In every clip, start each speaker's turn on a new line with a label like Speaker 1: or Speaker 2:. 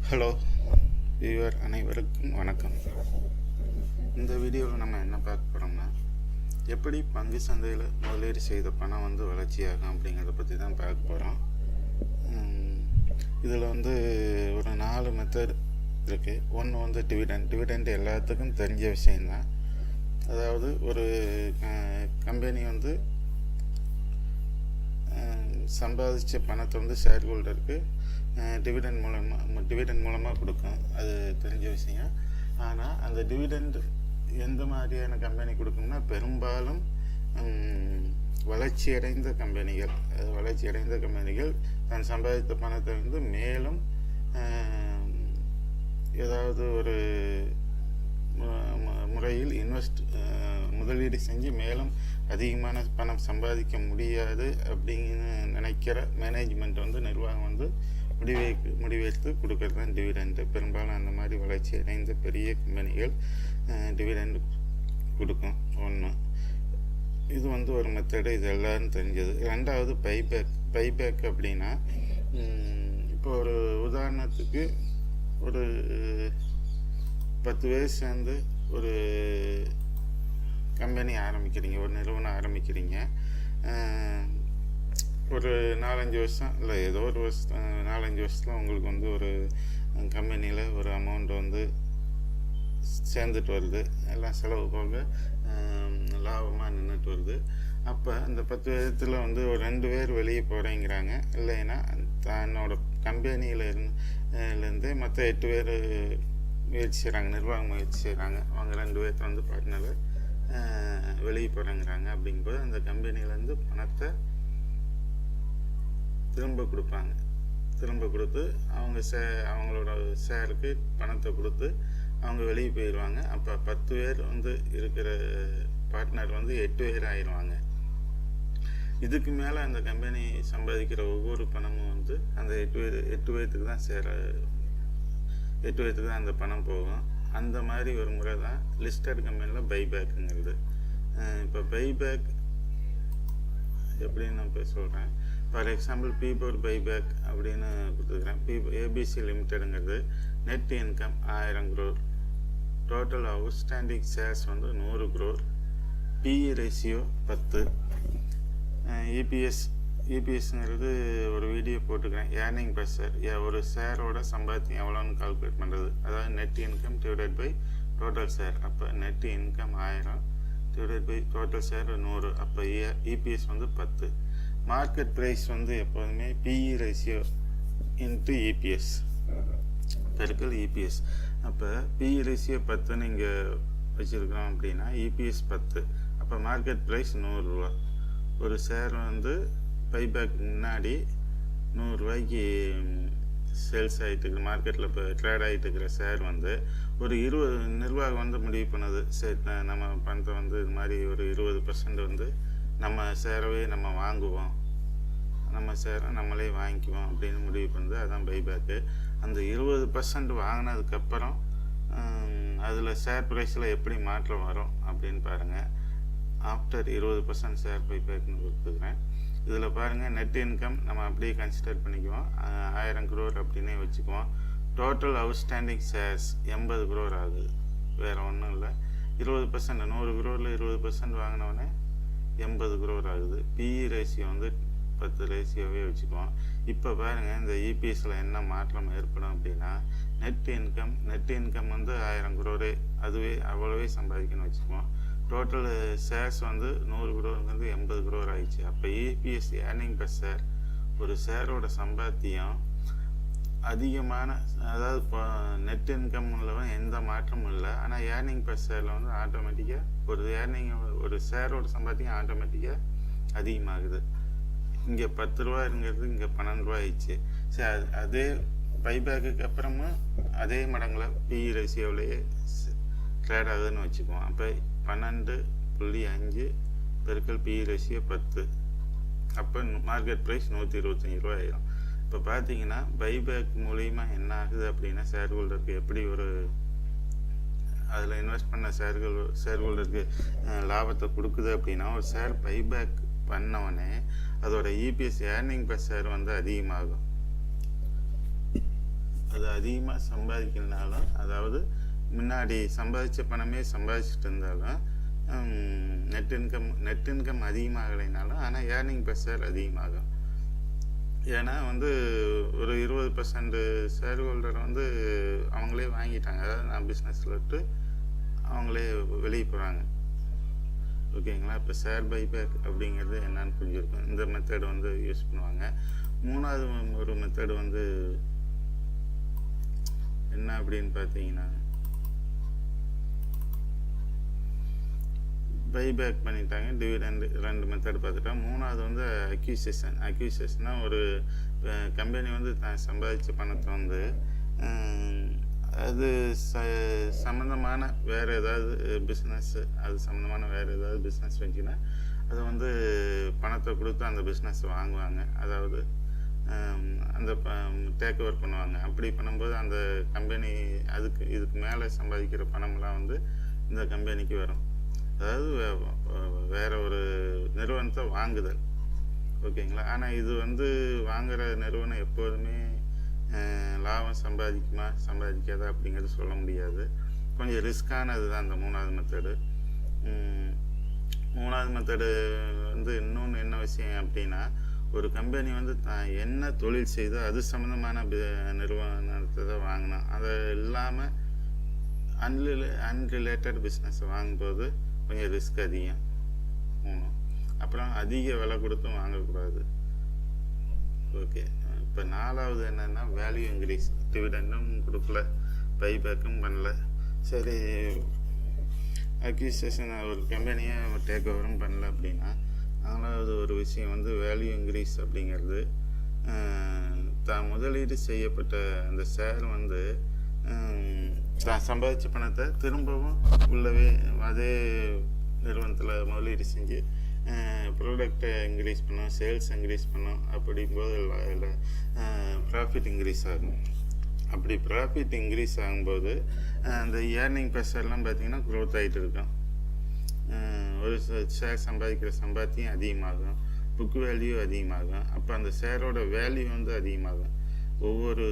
Speaker 1: Hello viewer அனைவருக்கும் வணக்கம். இந்த வீடியோவில் நம்ம என்ன பார்க்க போகிறோம்னா, எப்படி பங்கு சந்தையில் முதலீடு செய்த பணம் வளர்ச்சியாகும் அப்படிங்கிறத பற்றி தான் பார்க்க போகிறோம். இதில் ஒரு 4 மெத்தட் இருக்குது. ஒன்று டிவிடெண்ட் எல்லாத்துக்கும் தெரிஞ்ச விஷயந்தான். அதாவது ஒரு கம்பெனி சம்பாதிச்ச பணத்தை ஷேர் ஹோல்டருக்கு டிவிடெண்ட் மூலமாக கொடுக்கும். அது தெரிஞ்ச விஷயம். ஆனால் அந்த டிவிடெண்ட் எந்த மாதிரியான கம்பெனி கொடுக்கும்னா, பெரும்பாலும் வளர்ச்சியடைந்த கம்பெனிகள் தான் சம்பாதித்த பணத்தை மேலும் ஏதாவது ஒரு முறையில் முதலீடு செஞ்சு மேலும் அதிகமான பணம் சம்பாதிக்க முடியாது அப்படின்னு நினைக்கிற மேனேஜ்மெண்ட் நிர்வாகம் முடிவெடுத்து கொடுக்கறது தான் டிவிடெண்ட். பெரும்பாலும் அந்த மாதிரி வளர்ச்சி அடைந்த பெரிய கம்பெனிகள் டிவிடெண்ட் கொடுக்கும். ஒன்று இது ஒரு மெத்தடு, இது எல்லாரும் தெரிஞ்சது. ரெண்டாவது பைபேக் அப்படின்னா, இப்போ ஒரு உதாரணத்துக்கு ஒரு 10 பேர் சேர்ந்து ஒரு கம்பெனி ஆரம்பிக்கிறீங்க, ஒரு நிறுவனம் ஆரம்பிக்கிறீங்க. ஒரு 4-5 வருஷம் இல்லை, ஏதோ ஒரு வருஷம் 4-5 வருஷத்தில் உங்களுக்கு ஒரு கம்பெனியில் ஒரு அமௌண்ட் சேர்ந்துட்டு வருது. எல்லாம் செலவு போக லாபமாக நின்றுட்டு வருது. அப்போ அந்த 10 பேர்த்தில் ஒரு 2 பேர் வெளியே போகிறேங்கிறாங்க. இல்லைன்னா தன்னோட கம்பெனியிலேருந்தே மற்ற 8 பேர் முயற்சி செய்கிறாங்க, நிர்வாகம் முயற்சி செய்கிறாங்க. அவங்க 2 பேர்த்த பார்ட்னர் வெளியே போகிறேங்கிறாங்க. அப்படிங்கும்போது அந்த கம்பெனியிலேருந்து பணத்தை திரும்ப கொடுத்து அவங்களோட ஷேருக்கு பணத்தை கொடுத்து அவங்க வெளியே போயிடுவாங்க. அப்போ 10 பேர் இருக்கிற பார்ட்னர் 8 பேர் ஆயிடுவாங்க. இதுக்கு மேலே அந்த கம்பெனி சம்பாதிக்கிற ஒவ்வொரு பணமும் அந்த 8 பேர்த்துக்கு தான் 8 பேர்த்துக்கு தான் அந்த பணம் போகும். அந்த மாதிரி ஒரு முறை தான் லிஸ்டட் கம்பெனியில் பைபேக்குங்கிறது. இப்போ பைபேக் எப்படின்னு நான் இப்போ சொல்கிறேன். ஃபார் எக்ஸாம்பிள் பீபோர் பைபேக் அப்படின்னு கொடுத்துருக்குறேன். ஏபிசி லிமிட்டடுங்கிறது net income 1000 crore, total outstanding shares 100 crore, PE ratio 10. இபிஎஸ்ங்கிறது ஒரு வீடியோ போட்டுக்கிறேன். ஏர்னிங் பர் ஷேர், ஒரு ஷேரோட சம்பாத்தியம் எவ்வளோன்னு கால்குலேட் பண்ணுறது. அதாவது net income divided by total share. அப்போ net income 1000 divided by total share 100. அப்போ இபிஎஸ் 10. மார்க்கெட் ப்ரைஸ் எப்போதுமே பிஇ ரேஷியோ இன்ட்டு இபிஎஸ் பெருக்கல் இபிஎஸ். அப்போ பிஇ ரேஷியோ 10ன்னு இங்கே வச்சுருக்கிறோம் அப்படின்னா இபிஎஸ் 10. அப்போ மார்க்கெட் ப்ரைஸ் 100 ரூபா. ஒரு ஷேர் பைபேக் முன்னாடி 100 ரூபாய்க்கு சேல்ஸ் ஆகிட்டு இருக்கு, மார்க்கெட்டில் இப்போ ட்ரேட் ஆகிட்டு இருக்கிற ஷேர் ஒரு 20 நிர்வாகம் முடிவு பண்ணுது. சரி, நம்ம பணத்தை இது மாதிரி ஒரு 20% நம்ம ஷேரவே நம்ம வாங்குவோம், நம்ம ஷேரை நம்மளே வாங்கிக்குவோம் அப்படின்னு முடிவு பண்ணுது. அதுதான் பைபேக்கு. அந்த 20% வாங்கினதுக்கப்புறம் அதில் ஷேர் ப்ரைஸில் எப்படி மாற்றம் வரும் அப்படின்னு பாருங்கள். ஆஃப்டர் 20% ஷேர் பைபேக்னு கொடுத்துக்கிறேன். இதில் பாருங்கள், நெட் இன்கம் நம்ம அப்படியே கன்சிடர் பண்ணிக்குவோம், 1000 crore அப்படின்னே வச்சுக்குவோம். டோட்டல் அவுட்ஸ்டாண்டிங் ஷேர்ஸ் 80 crore ஆகுது. வேறு ஒன்றும் இல்லை. 20% 100 crore 20% வாங்கினோடனே 80 crore ஆகுது. பிஇ ரேஷியோ 10 ரேஷியோவே வச்சுக்குவோம். இப்போ பாருங்கள், இந்த இபிஎஸ்சில் என்ன மாற்றம் ஏற்படும் அப்படின்னா, நெட் இன்கம் 1000 crore, அதுவே அவ்வளோவே சம்பாதிக்கணும்னு வச்சுக்குவோம். டோட்டல் ஷேர்ஸ் 100 crore 80 crore ஆயிடுச்சு. அப்போ இபிஎஸ் ஏர்னிங் பர் ஷேர், ஒரு ஷேரோட சம்பாத்தியம் அதிகமான, அதாவது இப்போ நெட் இன்கம் உள்ளவன் எந்த மாற்றமும் இல்லை. ஆனால் ஏர்னிங் பர் ஷேரில் ஆட்டோமேட்டிக்காக ஒரு ஷேரோட சம்பாத்தியம் ஆட்டோமேட்டிக்காக அதிகமாகுது. இங்கே 10 ரூபாங்கிறது இங்கே 12 ரூபா ஆயிடுச்சு. சரி, அதே பைபேக்கு அப்புறமும் அதே மடங்கில் பிஇ ரேஷியோவிலேயே ட்ரேட் ஆகுதுன்னு வச்சுக்குவோம். அப்போ 12.5 பெருக்கல் பிஇ ரேஷியோ 10. அப்போ மார்க்கெட் ப்ரைஸ் 125 ரூபா ஆயிடும். இப்போ பார்த்தீங்கன்னா பைபேக் மூலிமா என்ன ஆகுது அப்படின்னா, ஷேர் ஹோல்டருக்கு எப்படி அதில் இன்வெஸ்ட் பண்ண ஷேர் ஹோல்டருக்கு லாபத்தை கொடுக்குது அப்படின்னா, ஒரு ஷேர் பைபேக் பண்ணவொடனே அதோட இபிஎஸ் ஏர்னிங் பர் ஷேர் அதிகமாகும். அது அதிகமாக சம்பாதிக்கலனாலும், அதாவது முன்னாடி சம்பாதிச்ச பணமே சம்பாதிச்சுட்டு இருந்தாலும் நெட் இன்கம் அதிகமாகலைனாலும் ஆனால் ஏர்னிங் பெர் ஷேர் அதிகமாகும். ஏன்னா வந்து ஒரு 20% ஷேர் ஹோல்டர் வந்து அவங்களே வாங்கிட்டாங்க. அதாவது நான் பிஸ்னஸில் விட்டு அவங்களே வெளியே போகிறாங்க. ஓகேங்களா? இப்போ ஷேர் பைபேக் அப்படிங்கிறது என்னன்னு புரிஞ்சிருக்கும். இந்த மெத்தடு வந்து யூஸ் பண்ணுவாங்க. மூணாவது ஒரு மெத்தடு வந்து என்ன அப்படின்னு பார்த்தீங்கன்னா, பைபேக் பண்ணிட்டாங்க, டிவிடெண்ட், 2 மெத்தட் பார்த்துட்டோம். மூணாவது வந்து அக்யூசேஷன்னா ஒரு கம்பெனி வந்து தான் சம்பாதிச்ச பணத்தை வந்து அது சம்மந்தமான வேறு ஏதாவது பிஸ்னஸ்ஸு, அது சம்மந்தமான வேறு ஏதாவது பிஸ்னஸ் வந்துச்சுன்னா அதை வந்து பணத்தை கொடுத்து அந்த பிஸ்னஸ் வாங்குவாங்க. அதாவது அந்த டேக் ஓவர் பண்ணுவாங்க. அப்படி பண்ணும்போது அந்த கம்பெனி இதுக்கு மேலே சம்பாதிக்கிற பணம்லாம் வந்து இந்த கம்பெனிக்கு வரும். அதாவது வேற ஒரு நிறுவனத்தை வாங்குதல். ஓகேங்களா? ஆனால் இது வந்து வாங்குகிற நிறுவனம் எப்போதுமே லாபம் சம்பாதிக்காதா அப்படிங்கிறது சொல்ல முடியாது. கொஞ்சம் ரிஸ்கானது தான் அந்த மூணாவது மெத்தடு. மூணாவது மெத்தடு வந்து இன்னொன்று என்ன விஷயம் அப்படின்னா, ஒரு கம்பெனி வந்து தான் என்ன தொழில் செய்தோ அது சம்மந்தமான நிறுவனத்தை தான் வாங்கினோம். அதை இல்லாமல் அன்ரிலேட்டட் பிஸ்னஸ் வாங்கும்போது கொஞ்சம் ரிஸ்க் அதிகம். அப்புறம் அதிக விலை கொடுத்தும் வாங்கக்கூடாது. ஓகே, இப்போ நாலாவது என்னென்னா வேல்யூ இன்க்ரீஸ். டிவிடெண்டும் கொடுக்கல, பைபேக்கும் பண்ணல, சரி அக்யூசேஷன் ஒரு கம்பெனியை டேக் ஓவரும் பண்ணல அப்படின்னா, நாலாவது ஒரு விஷயம் வந்து வேல்யூ இன்க்ரீஸ் அப்படிங்கிறது. தான் முதலீடு செய்யப்பட்ட அந்த ஷேர் வந்து தான் சம்பாதிச்ச பணத்தை திரும்பவும் உள்ளவே அதே நிறுவனத்தில் முதலீடு செஞ்சு ப்ராடக்டை இன்க்ரீஸ் பண்ணும், சேல்ஸ் இன்க்ரீஸ் பண்ணும். அப்படிங்கும்போது இல்லை ப்ராஃபிட் இன்க்ரீஸ் ஆகும். அப்படி ப்ராஃபிட் இன்க்ரீஸ் ஆகும்போது அந்த ஏர்னிங் ப்ரெஷர்லாம் பார்த்திங்கன்னா க்ரோத் ஆகிட்டு இருக்கும். ஒரு ஷேர் சம்பாதிக்கிற சம்பாத்தியம் அதிகமாகும், புக் வேல்யூ அதிகமாகும். அப்போ அந்த ஷேரோட வேல்யூ வந்து அதிகமாகும். ஒவ்வொரு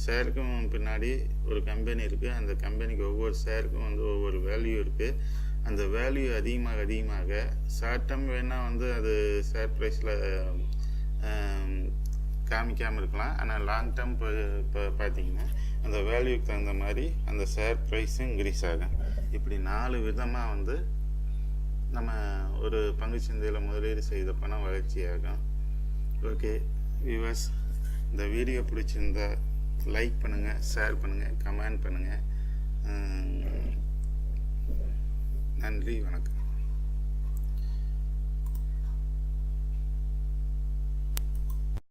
Speaker 1: ஷேருக்கும் பின்னாடி ஒரு கம்பெனி இருக்குது. அந்த கம்பெனிக்கு ஒவ்வொரு ஷேருக்கும் வந்து ஒவ்வொரு வேல்யூ இருக்குது. அந்த வேல்யூ அதிகமாக ஷார்ட் டேர்ம் வேணால் வந்து அது ஷேர் ப்ரைஸில் காமிக்காமல் இருக்கலாம். ஆனால் லாங் டேர்ம் இப்போ பார்த்தீங்கன்னா அந்த வேல்யூக்கு தகுந்த மாதிரி அந்த ஷேர் ப்ரைஸும் இன்க்ரீஸ் ஆகும். இப்படி 4 விதமாக வந்து நம்ம ஒரு பங்குச்சந்தையில் முதலீடு செய்த பணம் வளர்ச்சியாகும். ஓகே வியூவர்ஸ், இந்த வீடியோ பிடிச்சிருந்தா லைக் பண்ணுங்கள், ஷேர் பண்ணுங்கள், கமெண்ட் பண்ணுங்கள். நன்றி, வணக்கம்.